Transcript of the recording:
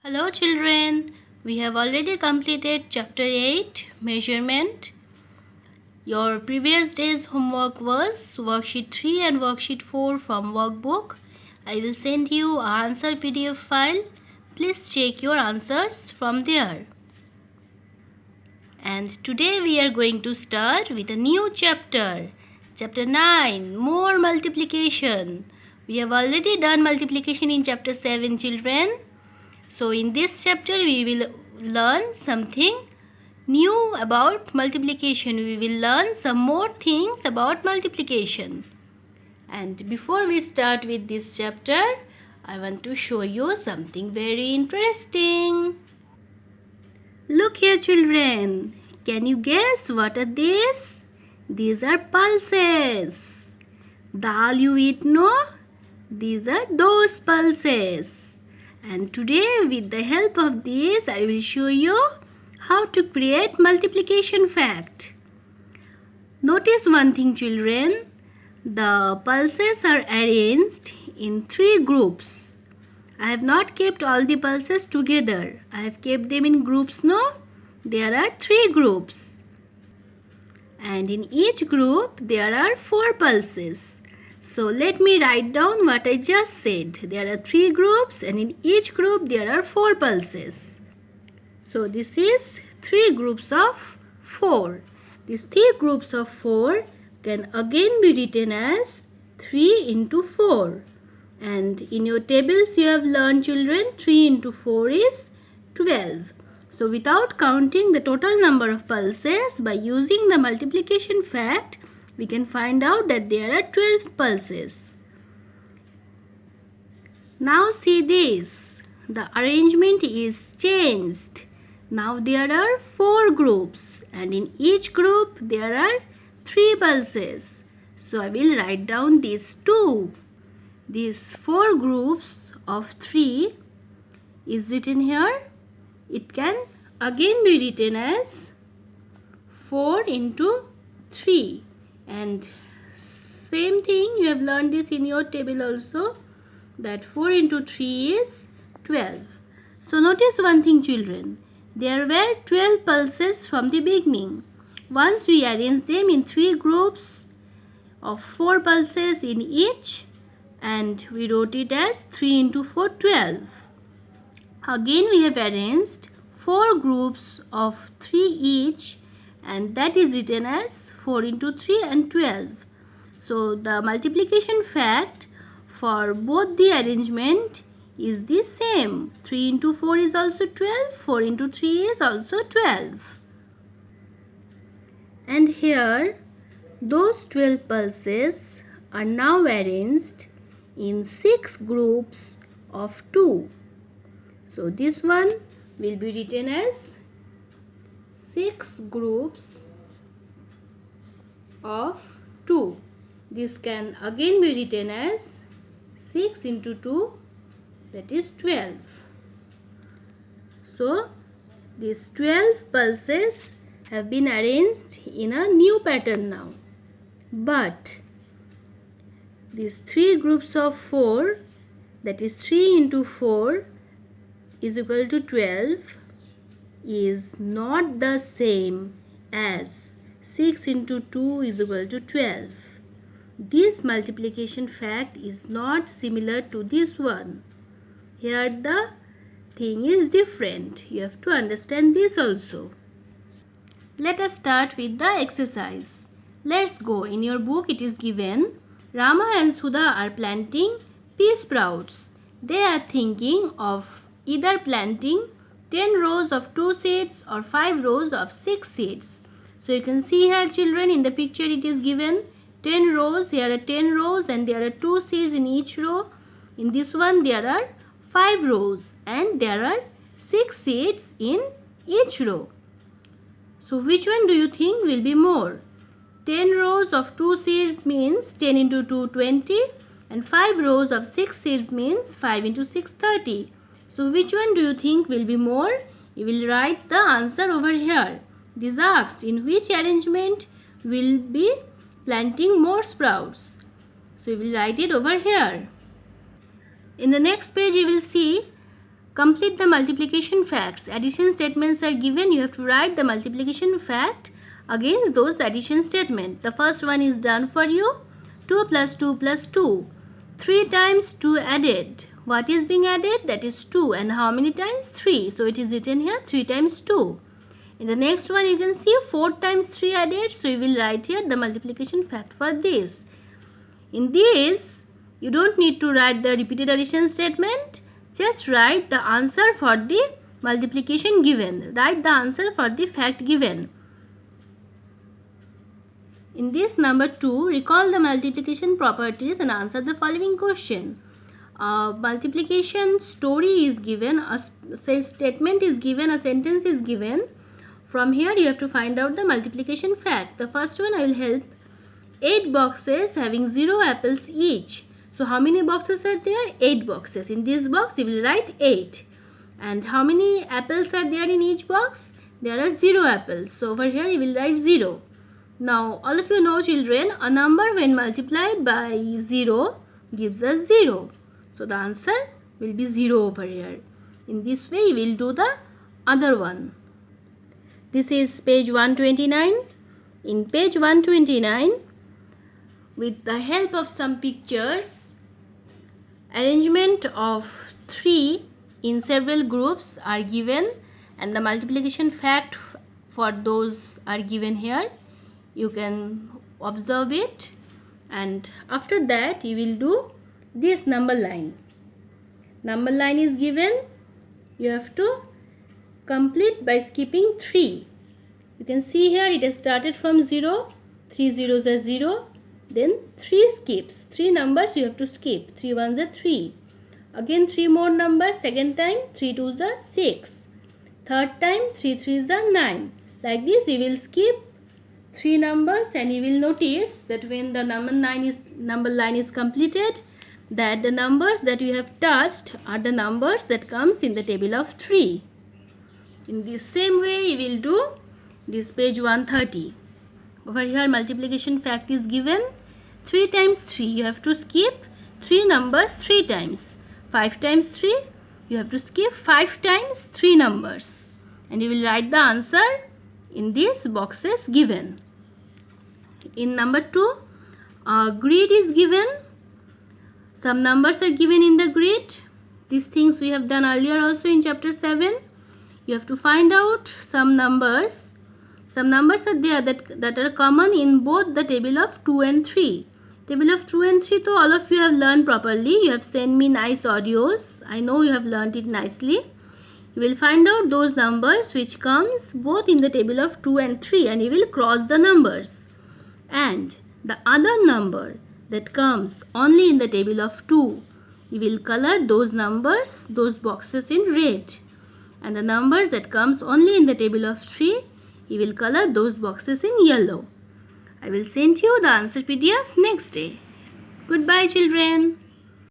Hello children, we have already completed chapter 8 measurement. Your previous day's homework was worksheet 3 and worksheet 4 from workbook. I will send you an answer PDF file. Please check your answers from there. And today we are going to start with a new chapter. Chapter 9, more multiplication. We have already done multiplication in chapter 7 children. So in this chapter we will learn something new about multiplication. We will learn some more things about multiplication. And before we start with this chapter, I want to show you something very interesting. Look here children. Can you guess what are these? These are pulses. Dal you eat no? These are those pulses. And today with the help of these I will show you how to create multiplication fact. Notice one thing children. The pulses are arranged in 3 groups. I have not kept all the pulses together. I have kept them in groups no? There are 3 groups. And in each group there are 4 pulses. So let me write down what I just said. There are 3 groups and in each group there are 4 pulses. So this is 3 groups of 4. These 3 groups of 4 can again be written as 3 into 4. And in your tables you have learned children 3 into 4 is 12. So without counting the total number of pulses, by using the multiplication fact, we can find out that there are 12 pulses. Now see this. The arrangement is changed. Now there are 4 groups and in each group there are 3 pulses. So I will write down these 2. These 4 groups of 3 is written here. It can again be written as 4 into 3. And same thing, you have learned this in your table also, that 4 into 3 is 12. So notice one thing children, there were 12 pulses from the beginning. Once we arrange them in 3 groups of 4 pulses in each, and we wrote it as 3 into 4, 12. Again we have arranged 4 groups of 3 each, and that is written as 4 into 3 and 12. So the multiplication fact for both the arrangement is the same. 3 into 4 is also 12, 4 into 3 is also 12. And here those 12 pulses are now arranged in 6 groups of 2. So this one will be written as 6 groups of 2. This can again be written as 6 into 2, that is 12. So these 12 pulses have been arranged in a new pattern now. But these 3 groups of 4, that is 3 into 4 is equal to 12, is not the same as 6 into 2 is equal to 12. This multiplication fact is not similar to this one. Here the thing is different. You have to understand this also. Let us start with the exercise. Let's go. In your book it is given, Rama and Sudha are planting pea sprouts. They are thinking of either planting 10 rows of 2 seeds or 5 rows of 6 seeds. So you can see here children, in the picture it is given 10 rows. Here are 10 rows and there are 2 seeds in each row. In this one there are 5 rows and there are 6 seeds in each row. So which one do you think will be more? 10 rows of 2 seeds means 10 into 2, 20, and 5 rows of 6 seeds means 5 into 6, 30. So which one do you think will be more? You will write the answer over here. It is asked in which arrangement will be planting more sprouts. So you will write it over here. In the next page you will see Complete the multiplication facts. Addition statements are given. You have to write the multiplication fact against those addition statements. The first one is done for you. 2 plus 2 plus 2. 3 times 2 added. What is being added? That is 2. And how many times? 3. So it is written here 3 times 2. In the next one you can see 4 times 3 added. So you will write here the multiplication fact for this. In this, you don't need to write the repeated addition statement. Just write the answer for the multiplication given. Write the answer for the fact given. In this number 2, recall the multiplication properties and answer the following question. Multiplication story is given, a statement is given, a sentence is given. From here you have to find out the multiplication fact. The first one I will help. 8 boxes having 0 apples each. So how many boxes are there? 8 boxes. In this box you will write 8. And how many apples are there in each box? There are 0 apples. So over here you will write 0. Now all of you know, children, a number when multiplied by 0 gives us 0. So the answer will be 0 over here. In this way we will do the other one. This is page 129. In page 129, with the help of some pictures, arrangement of 3 in several groups are given and the multiplication fact for those are given here. You can observe it, and after that you will do this number line. Number line is given. You have to complete by skipping 3. You can see here it has started from 0. 3 zeros are 0. Then 3 skips. 3 numbers you have to skip. 3 ones are 3. Again 3 more numbers. Second time 3 twos are 6. Third time 3 threes are 9. Like this you will skip 3 numbers and you will notice that when the number line is completed, that the numbers that you have touched are the numbers that comes in the table of 3. In the same way you will do this page 130. Over here multiplication fact is given. 3 times 3 you have to skip 3 numbers 3 times. 5 times 3 you have to skip 5 times 3 numbers. And you will write the answer in these boxes given. In number 2, grid is given. Some numbers are given in the grid. These things we have done earlier also in chapter 7. You have to find out some numbers. Some numbers are there that are common in both the table of 2 and 3. Table of 2 and 3, so all of you have learned properly. You have sent me nice audios. I know you have learned it nicely. You will find out those numbers which comes both in the table of 2 and 3 and you will cross the numbers. And the other number that comes only in the table of 2, you will color those numbers, those boxes in red. And the numbers that comes only in the table of 3, you will color those boxes in yellow. I will send you the answer PDF next day. Goodbye, children.